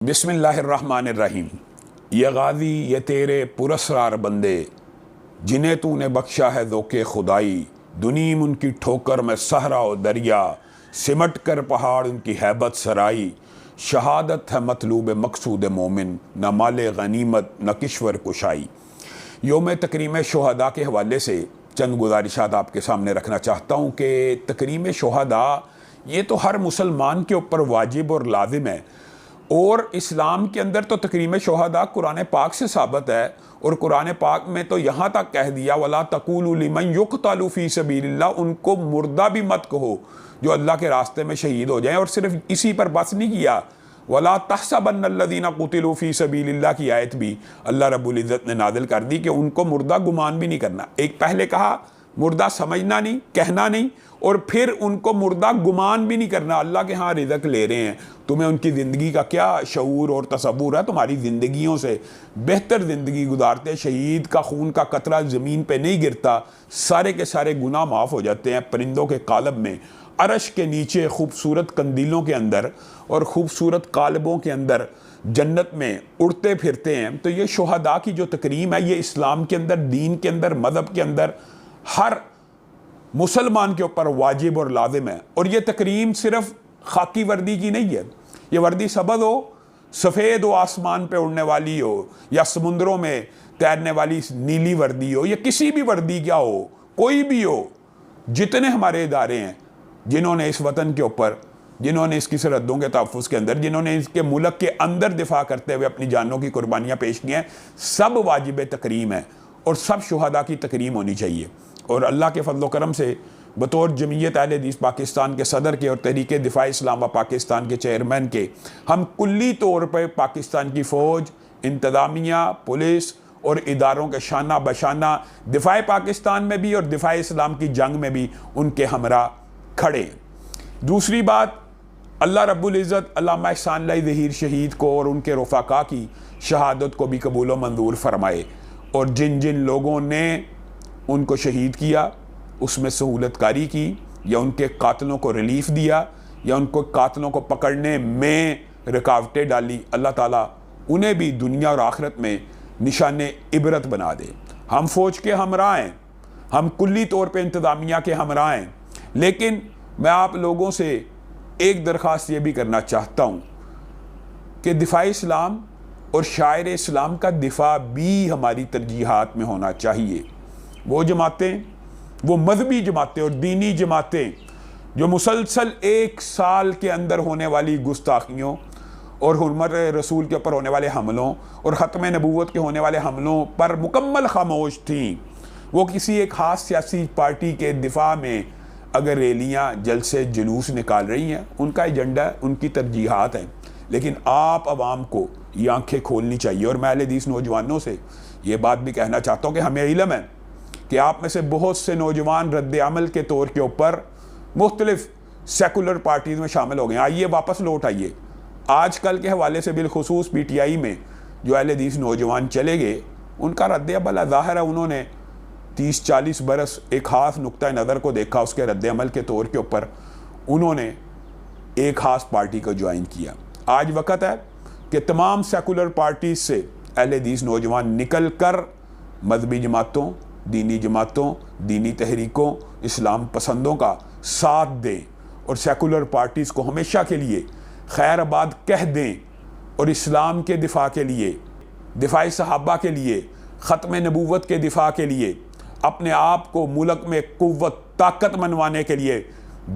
بسم اللہ الرحمن الرحیم۔ یہ غازی یہ تیرے پراسرار بندے، جنہیں تو نے بخشا ہے ذوق خدائی، دنیم ان کی ٹھوکر میں صحرا و دریا، سمٹ کر پہاڑ ان کی ہیبت سرائی، شہادت ہے مطلوب مقصود مومن، نہ مال غنیمت نہ کشور کشائی۔ یوم تکریم شہداء کے حوالے سے چند گزارشات آپ کے سامنے رکھنا چاہتا ہوں کہ تکریم شہداء یہ تو ہر مسلمان کے اوپر واجب اور لازم ہے، اور اسلام کے اندر تو تکریم شہداء قرآن پاک سے ثابت ہے، اور قرآن پاک میں تو یہاں تک کہہ دیا وَلَا تَقُولُوا لِمَنْ يُقْتَلُ فِي سَبِيلِ اللَّهِ، ان کو مردہ بھی مت کہو جو اللہ کے راستے میں شہید ہو جائیں۔ اور صرف اسی پر بس نہیں کیا، وَلَا تَحْسَبَنَّ الَّذِينَ قُتِلُوا فِي سَبِيلِ اللَّهِ کی آیت بھی اللہ رب العزت نے نازل کر دی کہ ان کو مردہ گمان بھی نہیں کرنا۔ ایک پہلے کہا مردہ سمجھنا نہیں، کہنا نہیں، اور پھر ان کو مردہ گمان بھی نہیں کرنا۔ اللہ کے ہاں رزق لے رہے ہیں، تمہیں ان کی زندگی کا کیا شعور اور تصور ہے؟ تمہاری زندگیوں سے بہتر زندگی گزارتے، شہید کا خون کا قطرہ زمین پہ نہیں گرتا، سارے کے سارے گناہ معاف ہو جاتے ہیں۔ پرندوں کے قالب میں، عرش کے نیچے خوبصورت قندیلوں کے اندر اور خوبصورت قالبوں کے اندر جنت میں اڑتے پھرتے ہیں۔ تو یہ شہداء کی جو تکریم ہے، یہ اسلام کے اندر، دین کے اندر، مذہب کے اندر ہر مسلمان کے اوپر واجب اور لازم ہے۔ اور یہ تکریم صرف خاکی وردی کی نہیں ہے، یہ وردی سبز ہو، سفید ہو، آسمان پہ اڑنے والی ہو، یا سمندروں میں تیرنے والی نیلی وردی ہو، یا کسی بھی وردی کیا ہو، کوئی بھی ہو۔ جتنے ہمارے ادارے ہیں جنہوں نے اس وطن کے اوپر، جنہوں نے اس کی سرحدوں کے تحفظ کے اندر، جنہوں نے اس کے ملک کے اندر دفاع کرتے ہوئے اپنی جانوں کی قربانیاں پیش کی ہیں، سب واجب تکریم ہیں، اور سب شہداء کی تکریم ہونی چاہیے۔ اور اللہ کے فضل و کرم سے بطور جمعیت اہل حدیث پاکستان کے صدر کے اور تحریک دفاع اسلام و پاکستان کے چیئرمین کے، ہم کلی طور پر پاکستان کی فوج، انتظامیہ، پولیس اور اداروں کے شانہ بشانہ دفاع پاکستان میں بھی اور دفاع اسلام کی جنگ میں بھی ان کے ہمراہ کھڑے ہیں۔ دوسری بات، اللہ رب العزت علامہ احسان اللہ ظہیر شہید کو اور ان کے رفقا کی شہادت کو بھی قبول و منظور فرمائے، اور جن جن لوگوں نے ان کو شہید کیا، اس میں سہولت کاری کی، یا ان کے قاتلوں کو ریلیف دیا، یا ان کو قاتلوں کو پکڑنے میں رکاوٹیں ڈالی، اللہ تعالیٰ انہیں بھی دنیا اور آخرت میں نشان عبرت بنا دے۔ ہم فوج کے ہمراہ ہیں، ہم کلی طور پہ انتظامیہ کے ہمراہ ہیں، لیکن میں آپ لوگوں سے ایک درخواست یہ بھی کرنا چاہتا ہوں کہ دفاع اسلام اور شاعر اسلام کا دفاع بھی ہماری ترجیحات میں ہونا چاہیے۔ وہ جماعتیں، وہ مذہبی جماعتیں اور دینی جماعتیں جو مسلسل ایک سال کے اندر ہونے والی گستاخیوں اور حرمت رسول کے اوپر ہونے والے حملوں اور ختم نبوت کے ہونے والے حملوں پر مکمل خاموش تھیں، وہ کسی ایک خاص سیاسی پارٹی کے دفاع میں اگر ریلیاں، جلسے، جلوس نکال رہی ہیں، ان کا ایجنڈا ہے، ان کی ترجیحات ہیں، لیکن آپ عوام کو یہ آنکھیں کھولنی چاہیے۔ اور میں اہل حدیث نوجوانوں سے یہ بات بھی کہنا چاہتا ہوں کہ ہمیں علم ہے کہ آپ میں سے بہت سے نوجوان رد عمل کے طور کے اوپر مختلف سیکولر پارٹیز میں شامل ہو گئے ہیں۔ آئیے واپس لوٹ آئیے۔ آج کل کے حوالے سے بالخصوص پی ٹی آئی میں جو اہل حدیث نوجوان چلے گئے، ان کا رد عمل ظاہر ہے، انہوں نے 30-40 برس ایک خاص نقطہ نظر کو دیکھا، اس کے رد عمل کے طور کے اوپر انہوں نے ایک خاص پارٹی کو جوائن کیا۔ آج وقت ہے کہ تمام سیکولر پارٹیز سے اہل حدیث نوجوان نکل کر مذہبی جماعتوں، دینی جماعتوں، دینی تحریکوں، اسلام پسندوں کا ساتھ دیں، اور سیکولر پارٹیز کو ہمیشہ کے لیے خیر آباد کہہ دیں، اور اسلام کے دفاع کے لیے، دفاع صحابہ کے لیے، ختم نبوت کے دفاع کے لیے، اپنے آپ کو ملک میں قوت طاقت منوانے کے لیے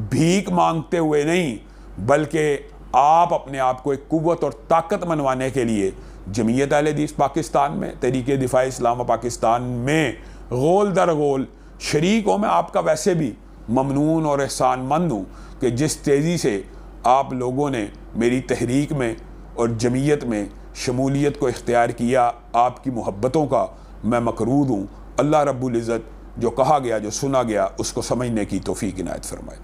بھیک مانگتے ہوئے نہیں، بلکہ آپ اپنے آپ کو ایک قوت اور طاقت منوانے کے لیے جمعیت اہل حدیث پاکستان میں، تحریک دفاع اسلام و پاکستان میں غول در غول شریک ہوں۔ میں آپ کا ویسے بھی ممنون اور احسان مند ہوں کہ جس تیزی سے آپ لوگوں نے میری تحریک میں اور جمعیت میں شمولیت کو اختیار کیا، آپ کی محبتوں کا میں مقروض ہوں۔ اللہ رب العزت جو کہا گیا، جو سنا گیا، اس کو سمجھنے کی توفیق عنایت فرمائے۔